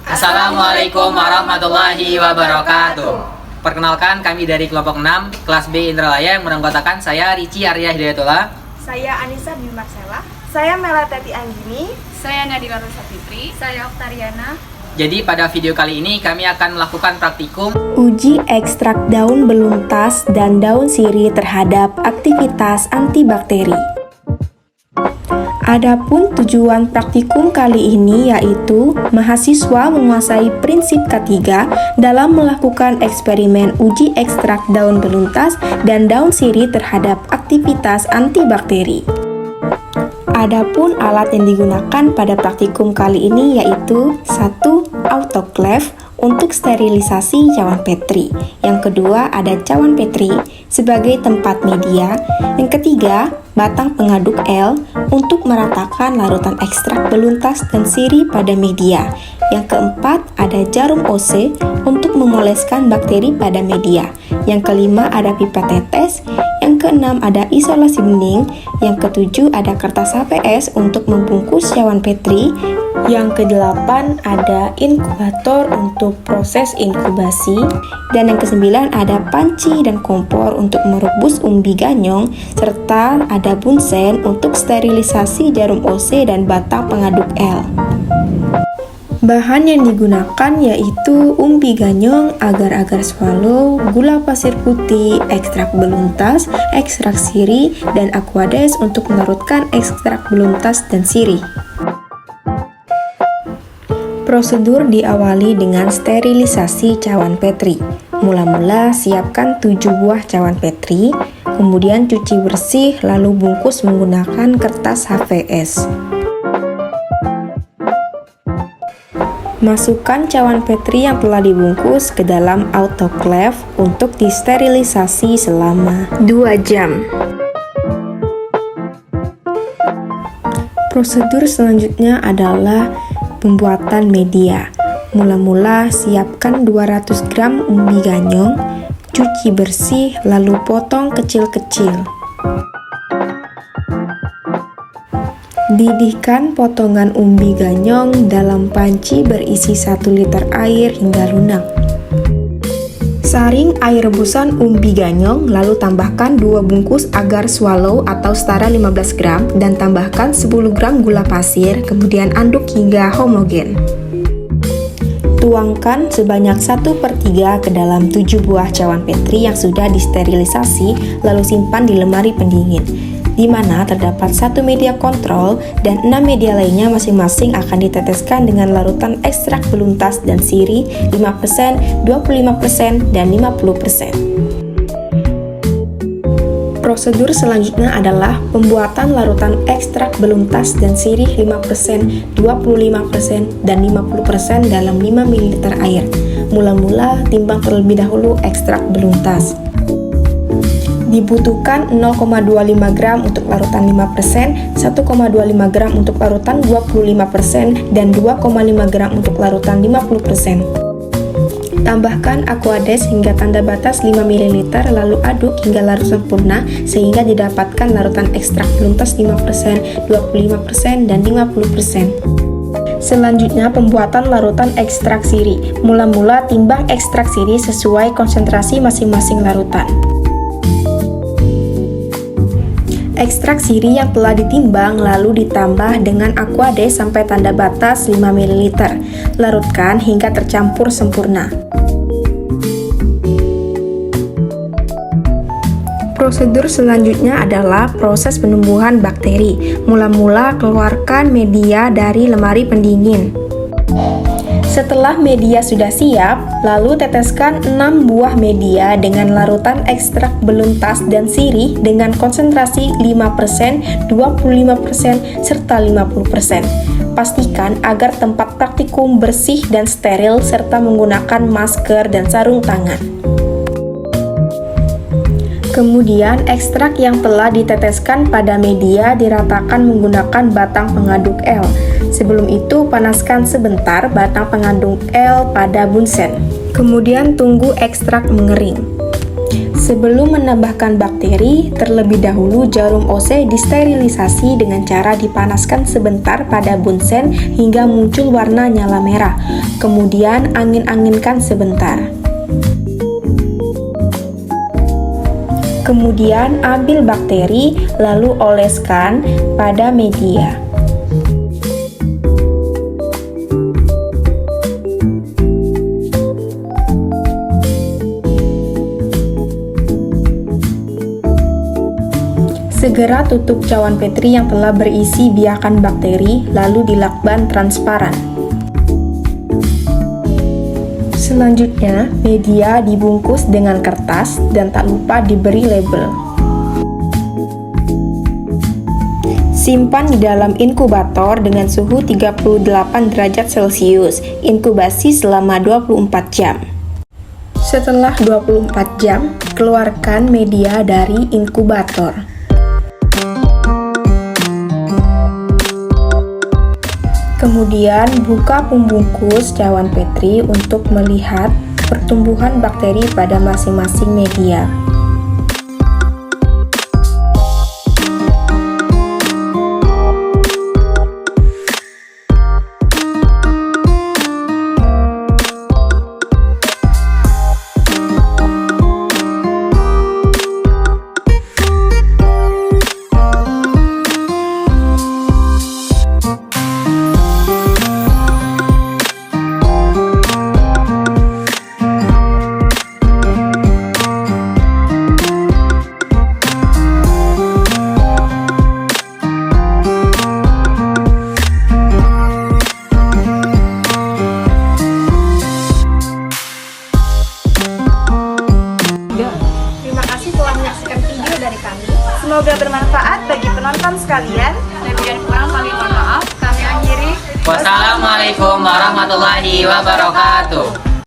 Assalamualaikum warahmatullahi wabarakatuh. Perkenalkan, kami dari kelompok 6 kelas B Indralaya yang beranggotakan saya Rici Arya Hidayatullah, saya Anissa Bin Marcella, saya Melateti Anggini, saya Nadila Rosa Fitri, saya Oktariana. Jadi pada video kali ini kami akan melakukan praktikum uji ekstrak daun beluntas dan daun sirih terhadap aktivitas antibakteri. Adapun tujuan praktikum kali ini yaitu mahasiswa menguasai prinsip ketiga dalam melakukan eksperimen uji ekstrak daun beluntas dan daun sirih terhadap aktivitas antibakteri. Adapun alat yang digunakan pada praktikum kali ini yaitu 1. Autoklaf untuk sterilisasi cawan petri. Yang kedua ada cawan petri sebagai tempat media. Yang ketiga, batang pengaduk L untuk meratakan larutan ekstrak beluntas dan sirih pada media. Yang keempat, ada jarum OC untuk memoleskan bakteri pada media. Yang kelima, ada pipa tetes. Yang keenam, ada isolasi bening. Yang ketujuh, ada kertas HPS untuk membungkus cawan petri. Yang kedelapan, ada inkubator untuk proses inkubasi. Dan yang kesembilan, ada panci dan kompor untuk merebus umbi ganyong, serta ada bunsen untuk sterilisasi jarum OC dan batang pengaduk L. Bahan yang digunakan yaitu umbi ganyong, agar-agar swallow, gula pasir putih, ekstrak beluntas, ekstrak sirih, dan aquades untuk melarutkan ekstrak beluntas dan sirih. Prosedur diawali dengan sterilisasi cawan petri. Mula-mula siapkan 7 buah cawan petri, kemudian cuci bersih lalu bungkus menggunakan kertas HVS. Masukkan cawan petri yang telah dibungkus ke dalam autoklaf untuk disterilisasi selama 2 jam. Prosedur selanjutnya adalah pembuatan media. Mula-mula siapkan 200 gram umbi ganyong, cuci bersih lalu potong kecil-kecil. Didihkan potongan umbi ganyong dalam panci berisi 1 liter air hingga lunak. Saring air rebusan umbi ganyong, lalu tambahkan 2 bungkus agar swallow atau setara 15 gram dan tambahkan 10 gram gula pasir, kemudian aduk hingga homogen. Tuangkan sebanyak 1/3 ke dalam 7 buah cawan petri yang sudah disterilisasi, lalu simpan di lemari pendingin, di mana terdapat 1 media kontrol dan 6 media lainnya masing-masing akan diteteskan dengan larutan ekstrak beluntas dan sirih 5%, 25%, dan 50%. Prosedur selanjutnya adalah pembuatan larutan ekstrak beluntas dan sirih 5%, 25%, dan 50% dalam 5 ml air. Mula-mula timbang terlebih dahulu ekstrak beluntas. Dibutuhkan 0,25 gram untuk larutan 5%, 1,25 gram untuk larutan 25%, dan 2,5 gram untuk larutan 50%. Tambahkan aquades hingga tanda batas 5 ml, lalu aduk hingga larut sempurna sehingga didapatkan larutan ekstrak beluntas 5%, 25%, dan 50%. Selanjutnya pembuatan larutan ekstrak sirih. Mula-mula timbang ekstrak sirih sesuai konsentrasi masing-masing larutan. Ekstrak sirih yang telah ditimbang lalu ditambah dengan aquades sampai tanda batas 5 ml. Larutkan hingga tercampur sempurna. Prosedur selanjutnya adalah proses penumbuhan bakteri. Mula-mula keluarkan media dari lemari pendingin. Setelah media sudah siap, lalu teteskan 6 buah media dengan larutan ekstrak beluntas dan sirih dengan konsentrasi 5%, 25%, serta 50%. Pastikan agar tempat praktikum bersih dan steril serta menggunakan masker dan sarung tangan. Kemudian ekstrak yang telah diteteskan pada media diratakan menggunakan batang pengaduk L. Sebelum itu panaskan sebentar batang pengaduk L pada bunsen. Kemudian tunggu ekstrak mengering. Sebelum menambahkan bakteri, terlebih dahulu jarum OC disterilisasi dengan cara dipanaskan sebentar pada bunsen hingga muncul warna nyala merah. Kemudian angin-anginkan sebentar. Kemudian ambil bakteri lalu oleskan pada media. Segera tutup cawan petri yang telah berisi biakan bakteri, lalu dilakban transparan. Selanjutnya, media dibungkus dengan kertas dan tak lupa diberi label. Simpan di dalam inkubator dengan suhu 38 derajat Celcius. Inkubasi selama 24 jam. Setelah 24 jam, keluarkan media dari inkubator. Kemudian buka pembungkus cawan petri untuk melihat pertumbuhan bakteri pada masing-masing media. Terima kasih telah menyaksikan video dari kami. Semoga bermanfaat bagi penonton sekalian. Lebih dan kurang kami mohon maaf. Kami akhiri. Wassalamualaikum warahmatullahi wabarakatuh.